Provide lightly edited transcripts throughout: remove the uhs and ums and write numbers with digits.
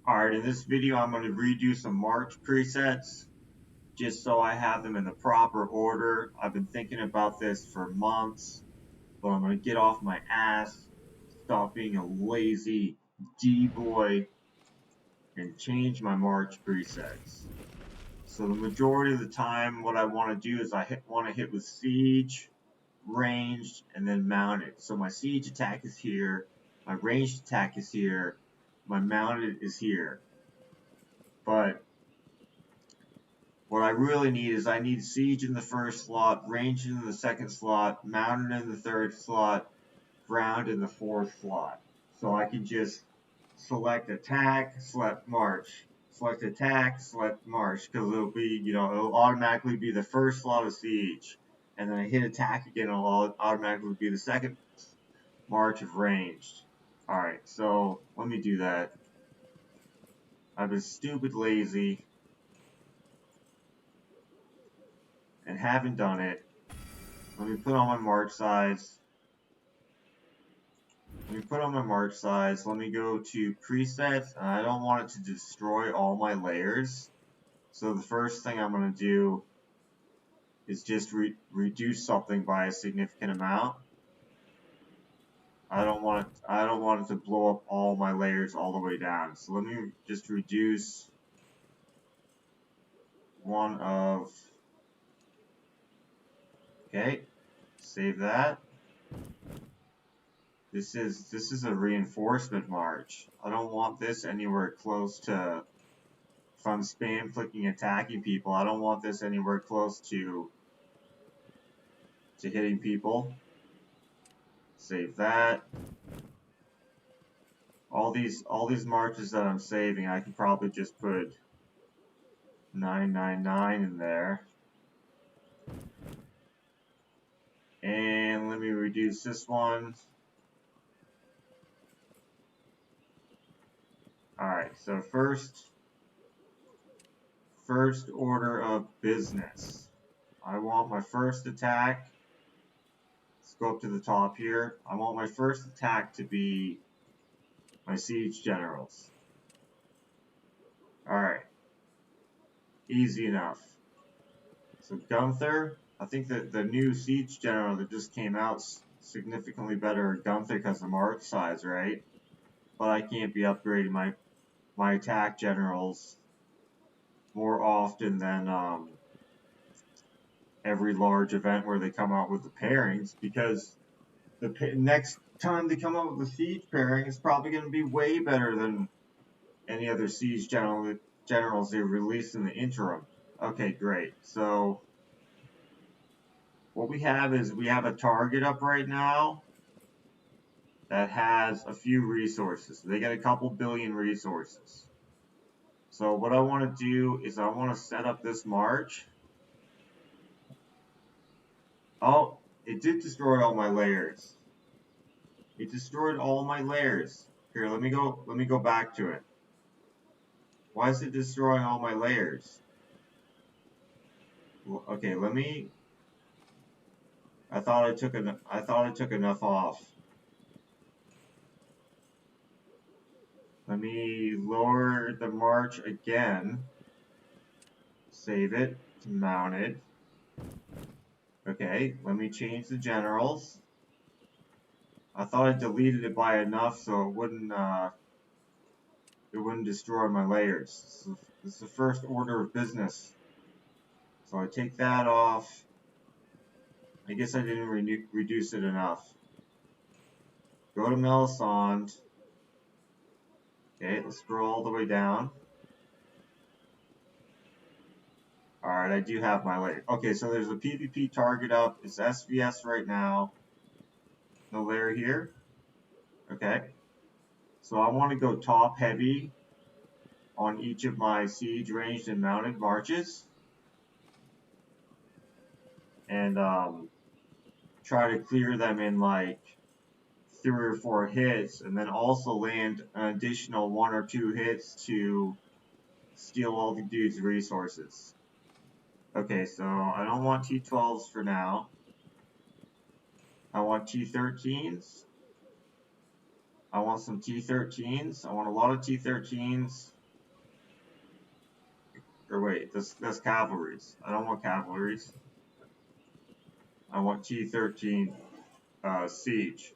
Alright, in this video I'm going to redo some March presets just so I have them in the proper order. I've been thinking about this for months, but I'm going to get off my ass, stop being a lazy D-boy, and change my March presets. So the majority of the time what I want to do is want to hit with siege, ranged, and then mounted. So my siege attack is here, my ranged attack is here, my mounted is here. But what I really need is I need siege in the first slot, ranged in the second slot, mounted in the third slot, ground in the fourth slot. So I can just select attack, select march, select attack, select march, because it'll be, it'll automatically be the first slot of siege. And then I hit attack again, it'll automatically be the second march of ranged. Alright, so let me do that. I've been stupid lazy and haven't done it. Let me put on my march size. Let me go to presets, and I don't want it to destroy all my layers. So the first thing I'm going to do is just reduce something by a significant amount. I don't want it to blow up all my layers all the way down. So let me just reduce one of. Okay, save that. This is a reinforcement march. I don't want this anywhere close to. If I'm spam clicking attacking people, I don't want this anywhere close to hitting people. Save that. All these marches that I'm saving, I can probably just put 999 in there. And let me reduce this one. Alright, so first order of business. I want my first attack. Let's go up to the top here. I want my first attack to be my siege generals. Alright. Easy enough. So Gunther, I think that the new siege general that just came out is significantly better at Gunther because of march size, right? But I can't be upgrading my attack generals more often than every large event where they come out with the pairings, because the next time they come out with the siege pairing, it's probably going to be way better than any other siege generals they released in the interim. Okay, great. So what we have is we have a target up right now that has a few resources. They get a couple billion resources. So what I want to do is I want to set up this march. Oh, it did destroy all my layers. It destroyed all my layers. Here, let me go back to it. Why is it destroying all my layers? Okay, I thought I took enough off. Let me lower the march again. Save it to mounted. Okay, let me change the generals. I thought I deleted it by enough so it wouldn't destroy my layers. This is the first order of business. So I take that off. I guess I didn't reduce it enough. Go to Melisande. Okay, let's scroll all the way down. Alright, I do have my layer. Okay, so there's a PvP target up. It's SVS right now. No layer here. Okay. So I want to go top heavy on each of my siege, ranged, and mounted marches. And try to clear them in like 3 or 4 hits, and then also land an additional 1 or 2 hits to steal all the dude's resources. Okay, so I don't want T12s for now. I want T13s. I want some T13s. I want a lot of T13s. Or wait, that's cavalries. I don't want cavalries. I want T13 siege.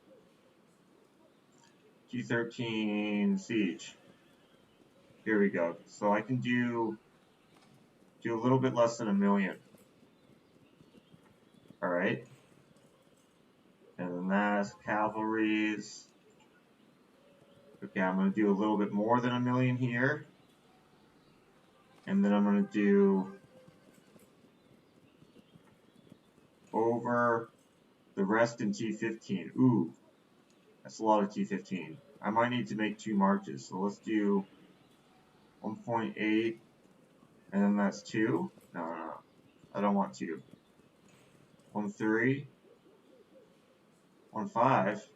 T13 siege. Here we go. So I can do a little bit less than 1,000,000. All right. And then that's cavalries. Okay, I'm going to do a little bit more than 1,000,000 here. And then I'm going to do over the rest in T15. Ooh, that's a lot of T15. I might need to make 2 marches. So let's do 1.8, and then that's 2. No. I don't want 2. 1.3, 1.5.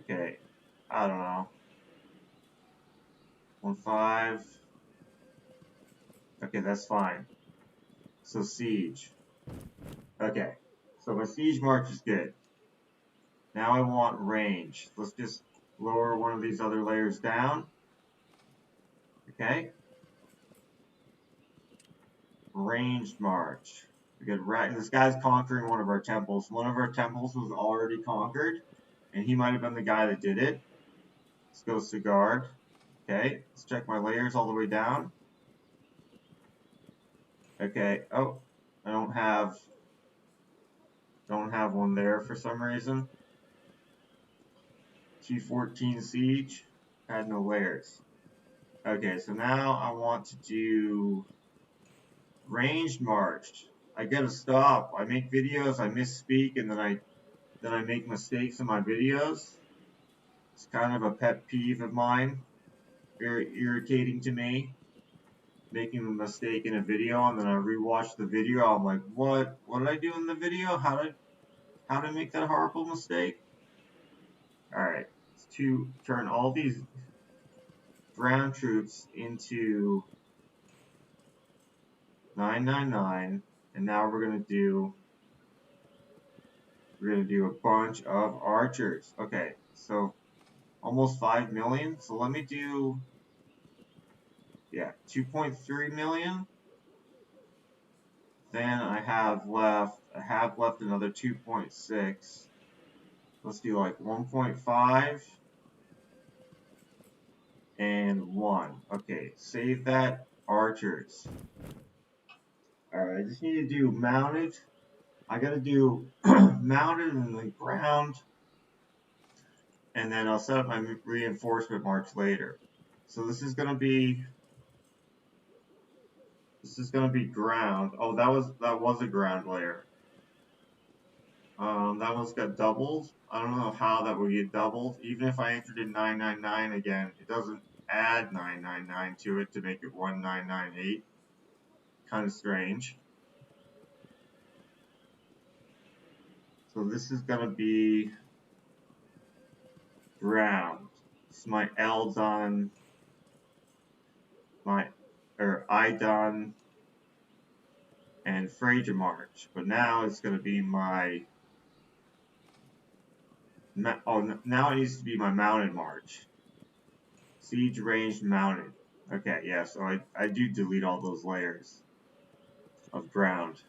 Okay, I don't know. 1.5. Okay, that's fine. So siege. Okay, so my siege march is good. Now I want range. Let's just lower one of these other layers down. Okay. Ranged march. This guy's conquering one of our temples. One of our temples was already conquered, and he might have been the guy that did it. Let's go Sigard. Okay, let's check my layers all the way down. Okay, oh, I don't have one there for some reason. T14 siege, had no layers. Okay, so now I want to do ranged march. I gotta stop. I make videos, I misspeak, and then I make mistakes in my videos. It's kind of a pet peeve of mine. Very irritating to me. Making a mistake in a video and then I rewatch the video. I'm like, what did I do in the video? How did I make that horrible mistake? Alright. Let's turn all these ground troops into 999, and now we're gonna do a bunch of archers. Okay, so almost 5 million. So let me do 2.3 million. Then I have left another 2.6. Let's do like 1.5 and 1. Okay, save that archers. Alright, I just need to do mounted. I gotta do mounted and then ground. And then I'll set up my reinforcement march later. So this is gonna be ground. Oh, that was a ground layer. That one's got doubled. I don't know how that would get doubled. Even if I entered in 999 again, it doesn't add 999 to it to make it 1998. Kind of strange. So this is gonna be ground. This is my L done, I done, and Fraser March. But now it's gonna be my now it needs to be my mounted march. Siege range mounted. Okay, yeah, so I do delete all those layers of ground.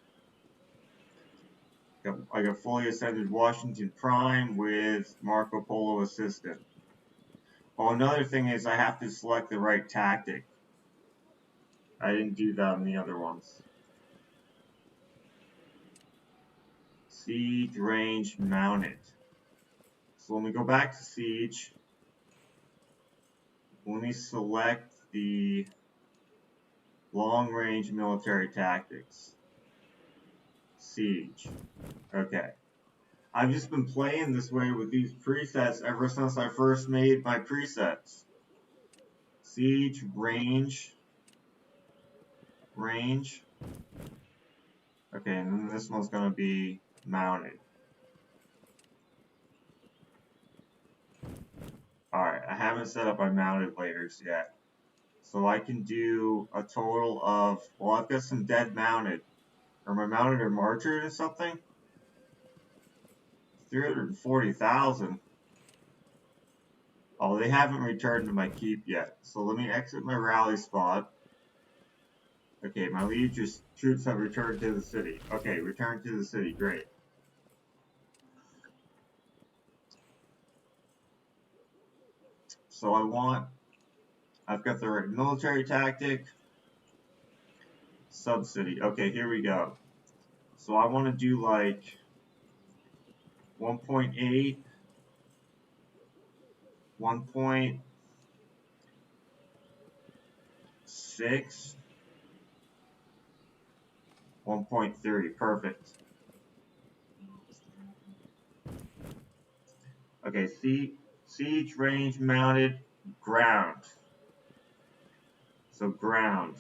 I got fully ascended Washington Prime with Marco Polo assistant. Oh, another thing is I have to select the right tactic. I didn't do that on the other ones. Siege range mounted. So when we go back to siege, let me select the long range military tactics. Siege. Okay. I've just been playing this way with these presets ever since I first made my presets. Siege, range. Okay, and then this one's going to be mounted. Alright, I haven't set up my mounted layers yet. So I can do a total of, well, I've got some dead mounted. Or my mounted or marcher or something? 340,000. Oh, they haven't returned to my keep yet. So let me exit my rally spot. Okay, my liege troops have returned to the city. Okay, return to the city, great. So I've got the right military tactic, sub-city. Okay, here we go. So I want to do like 1.8, 1.6, 1.3, perfect. Okay, siege range mounted ground. So ground.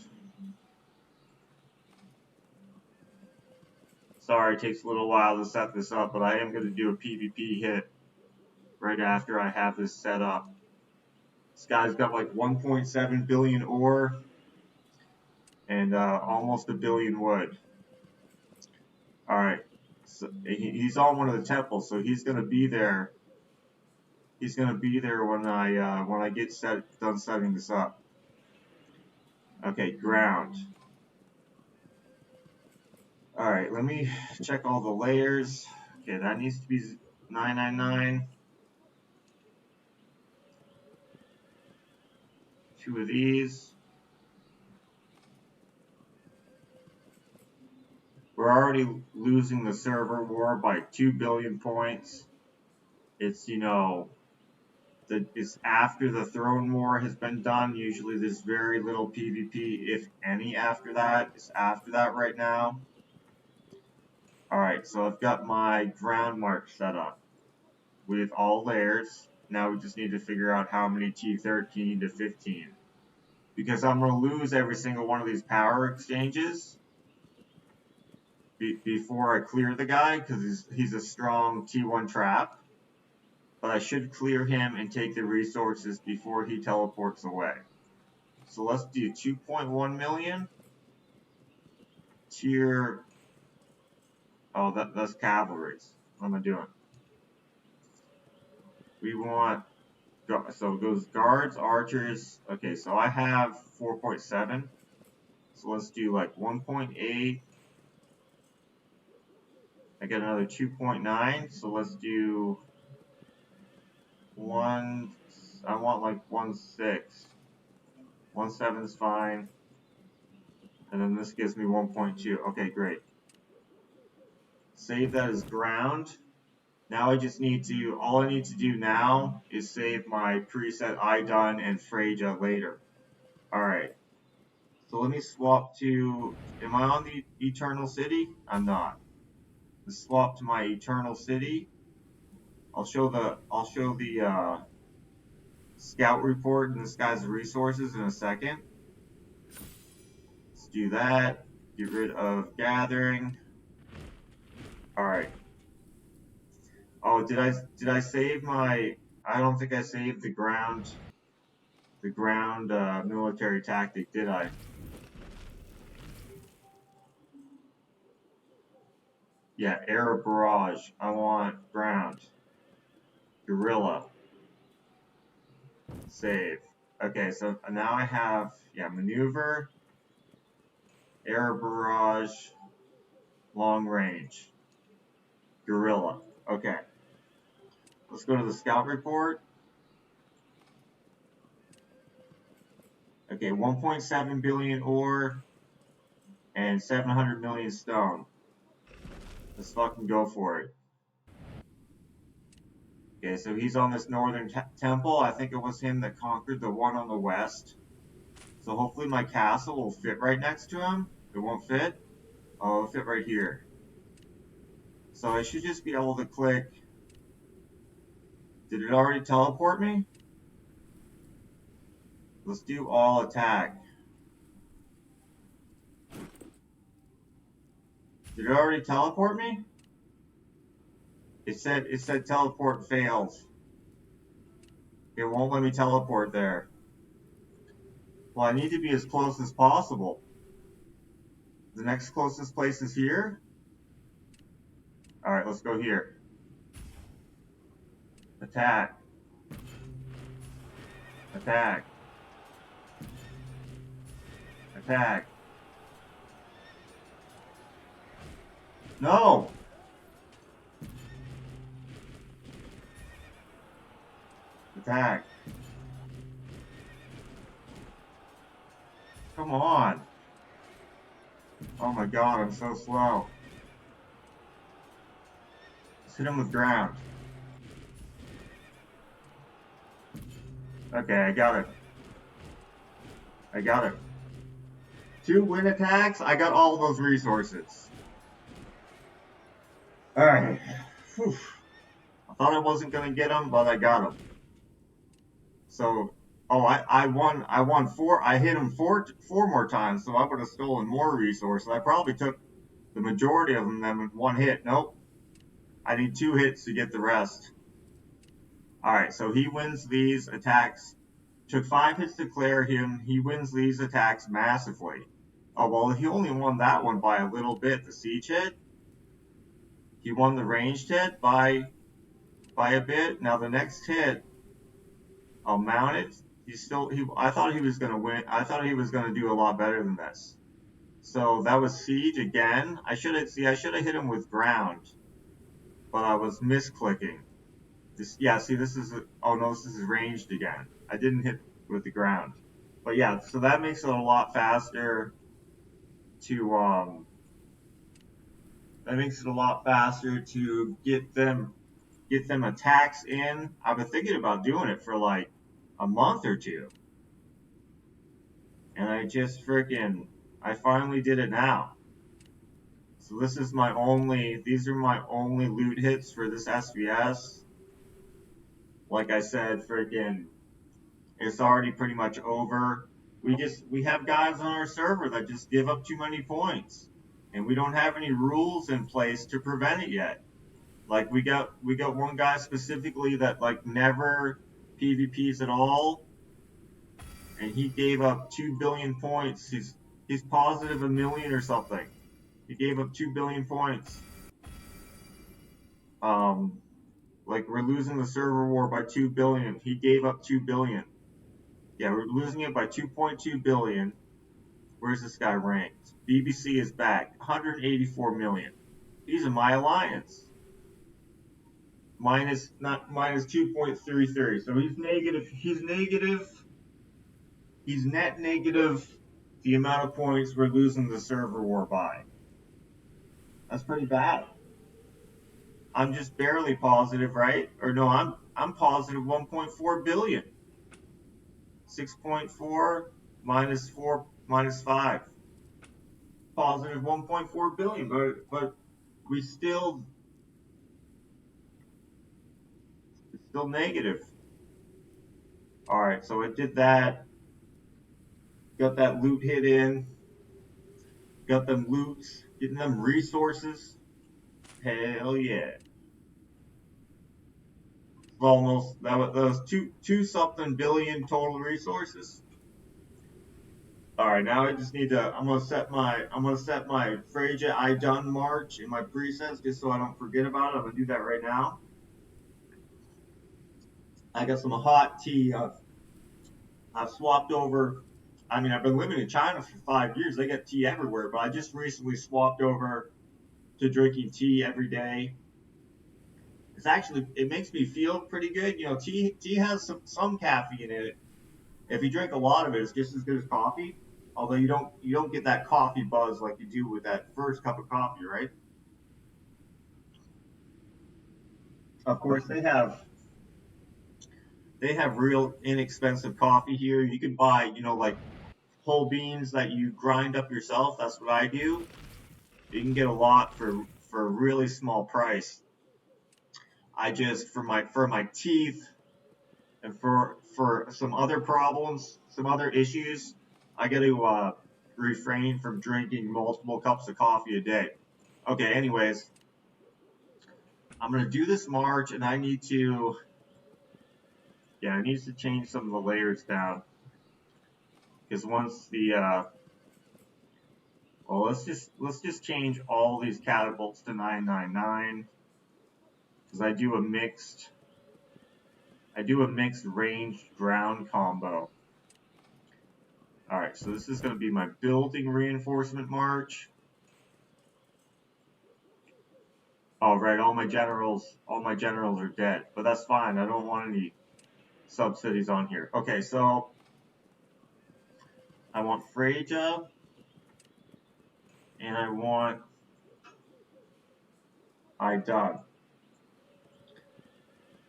Sorry, it takes a little while to set this up, but I am going to do a PvP hit right after I have this set up. This guy's got like 1.7 billion ore and almost a billion wood. All right, so he's on one of the temples, so he's going to be there. He's going to be there when I get done setting this up. Okay, ground. All right, let me check all the layers. Okay, that needs to be 999. 2 of these. We're already losing the server war by 2 billion points. It's, it's after the throne war has been done. Usually there's very little PvP, if any, after that. It's after that right now. Alright, so I've got my ground march set up with all layers. Now we just need to figure out how many T13 to 15. Because I'm going to lose every single one of these power exchanges before I clear the guy, because he's a strong T1 trap. But I should clear him and take the resources before he teleports away. So let's do 2.1 million. Tier. Oh, that's cavalries. What am I doing? We want. So it goes guards, archers. Okay, so I have 4.7. So let's do like 1.8. I got another 2.9. So let's do 1. I want like 1.6. 1.7 is fine. And then this gives me 1.2. Okay, great. Save that as ground. Now I just need to, all I need to do now is save my preset I-done and Freja later. Alright. So let me swap to, am I on the Eternal City? I'm not. Let's swap to my Eternal City. I'll show the scout report and this guy's resources in a second. Let's do that. Get rid of gathering. Alright. Oh, did I save my, I don't think I saved the ground military tactic, did I? Yeah, air barrage. I want ground. Guerrilla. Save. Okay, so now I have, maneuver, air barrage, long range, guerrilla. Okay. Let's go to the scout report. Okay, 1.7 billion ore and 700 million stone. Let's fucking go for it. Okay, so he's on this northern temple. I think it was him that conquered the one on the west. So hopefully my castle will fit right next to him. It won't fit. Oh, it'll fit right here. So I should just be able to click. Did it already teleport me? Let's do all attack. Did it already teleport me? It said teleport failed. It won't let me teleport there. Well, I need to be as close as possible. The next closest place is here. Alright, let's go here. Attack. Attack. Attack. No! Attack. Come on. Oh my god, I'm so slow. Let's hit him with ground. Okay, I got it. I got it. 2 win attacks, I got all those resources. Alright. I thought I wasn't gonna get them, but I got them. So, oh, I won 4, I hit him four more times, so I would have stolen more resources. I probably took the majority of them in 1 hit. Nope. I need 2 hits to get the rest. Alright, so he wins these attacks. Took 5 hits to clear him. He wins these attacks massively. Oh, well, he only won that one by a little bit. The siege hit. He won the ranged hit by a bit. Now the next hit, I'll mount it. I thought he was going to win. I thought he was going to do a lot better than this. So that was siege again. I should have hit him with ground, but I was misclicking. This is oh no, this is ranged again. I didn't hit with the ground. But yeah, so that makes it a lot faster to get them attacks in. I've been thinking about doing it for like a month or two. And I finally did it now. So these are my only loot hits for this SVS. Like I said, it's already pretty much over. We have guys on our server that just give up too many points. And we don't have any rules in place to prevent it yet. Like we got one guy specifically that like never PvPs at all, and he gave up 2 billion points. He's positive a million or something. He gave up 2 billion points. Like we're losing the server war by 2 billion. He gave up 2 billion. Yeah, we're losing it by 2.2 billion. Where's this guy ranked? BBC is back, 184 million. He's in my alliance. Minus 2.33. So he's negative. He's net negative the amount of points we're losing the server war by. That's pretty bad. I'm just barely positive, right? Or no, I'm positive 1.4 billion. 6.4 minus 4 minus 5. Positive 1.4 billion, but we it's still negative. All right, so it did that. Got that loot hit in. Got them loots, getting them resources. Hell yeah. Almost that was two something billion total resources. All right, now I just need to. I'm gonna set my Freja I done march in my presets just so I don't forget about it. I'm gonna do that right now. I got some hot tea. I've swapped over. I mean, I've been living in China for 5 years. They got tea everywhere, but I just recently swapped over to drinking tea every day. It makes me feel pretty good. You know, tea has some caffeine in it. If you drink a lot of it, it's just as good as coffee. Although you don't get that coffee buzz like you do with that first cup of coffee, right? Of course, they have real inexpensive coffee here. You can buy, like whole beans that you grind up yourself. That's what I do. You can get a lot for a really small price. I just for my teeth and for some other problems, some other issues, I got to refrain from drinking multiple cups of coffee a day. Okay, anyways, I'm gonna do this march, and I need to change some of the layers down because once the well, let's just change all these catapults to 999 because I do a mixed ranged ground combo. Alright, so this is going to be my building reinforcement march. Oh, right, all my generals are dead, but that's fine. I don't want any sub-cities on here. Okay, so I want Phrygia, and I want Idun.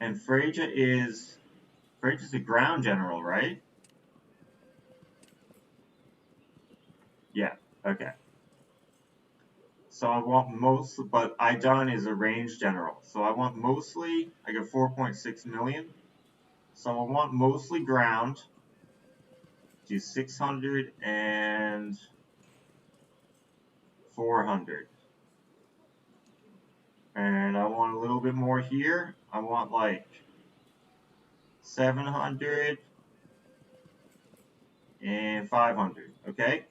And Phrygia's a ground general, right? Yeah, okay. So I want most, but Idun is a range general. So I want mostly, I get 4.6 million. So I want mostly ground, do 600 and 400. And I want a little bit more here. I want like 700 and 500, okay?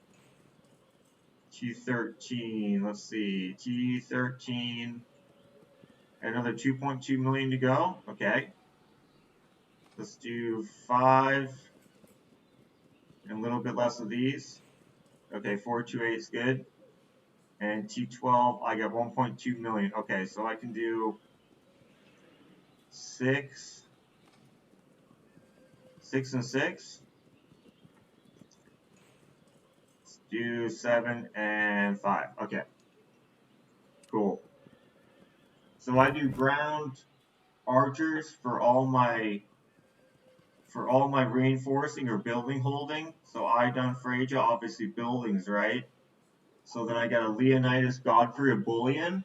T13, let's see, T13, another 2.2 million to go, okay. Let's do 5 and a little bit less of these. Okay, 428 is good. And T12, I got 1.2 million. Okay, so I can do 6 and 6. Let's do 7 and 5. Okay, cool. So I do ground archers for all my reinforcing or building holding. So I done Phrygia, obviously buildings, right? So then I got a Leonidas Godfrey of Bullion,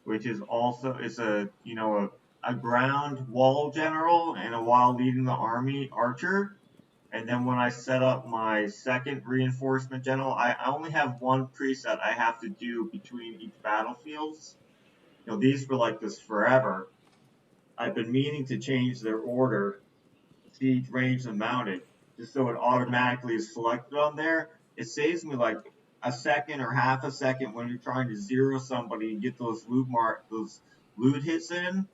which is also a ground wall general and a while leading the army archer. And then when I set up my second reinforcement general, I only have one preset I have to do between each battlefields. These were like this forever. I've been meaning to change their order, siege, ranged, and mounted, just so it automatically is selected on there. It saves me like a second or half a second when you're trying to zero somebody and get those loot hits in.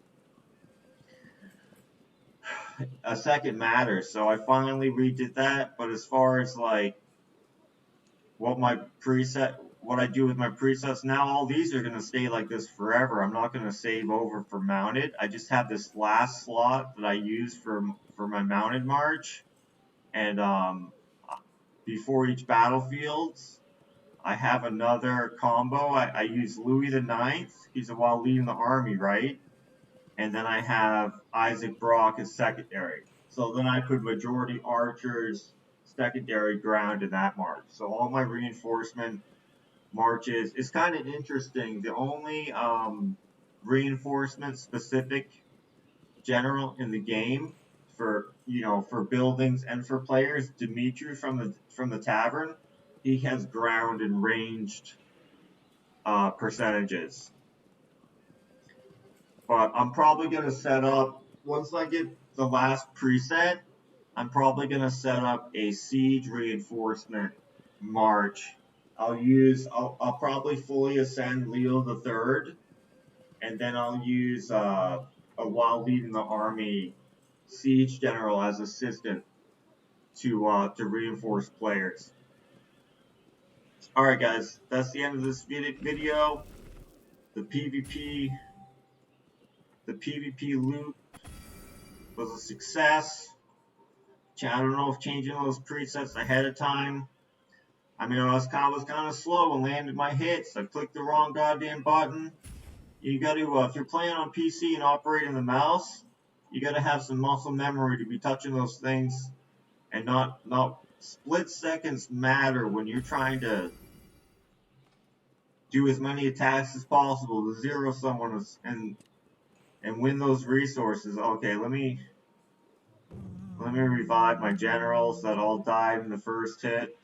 A second matters, so I finally redid that. But as far as like what I do with my presets now, all these are going to stay like this forever. I'm not going to save over for mounted. I just have this last slot that I use for my mounted march, and before each battlefield, I have another combo. I use Louis the Ninth. He's a while leading the army, right? And then I have Isaac Brock as secondary. So then I put majority archers, secondary ground in that march. So all my reinforcement marches. It's kind of interesting. The only reinforcement specific general in the game for buildings and for players, Dimitri from the tavern, he has ground and ranged percentages. But I'm probably gonna set up, once I get the last preset, I'm probably gonna set up a siege reinforcement march. I'll probably fully ascend Leo the Third, and then I'll use a while leading the army siege general as assistant to reinforce players. All right, guys, that's the end of this video. The PvP loot was a success. I don't know if changing those presets ahead of time. I mean, I was kind of slow and landed my hits. I clicked the wrong goddamn button. You got to, if you're playing on PC and operating the mouse, you got to have some muscle memory to be touching those things, and not split seconds matter when you're trying to do as many attacks as possible to zero someone and win those resources. Okay, let me revive my generals that all died in the first hit.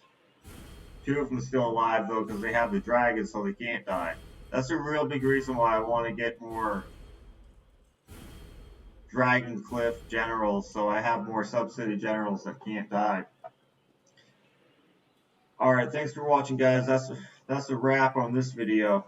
2 of them still alive though because they have the dragon, so they can't die. That's a real big reason why I want to get more Dragon Cliff generals, so I have more sub-city generals that can't die. Alright, thanks for watching, guys. That's a wrap on this video.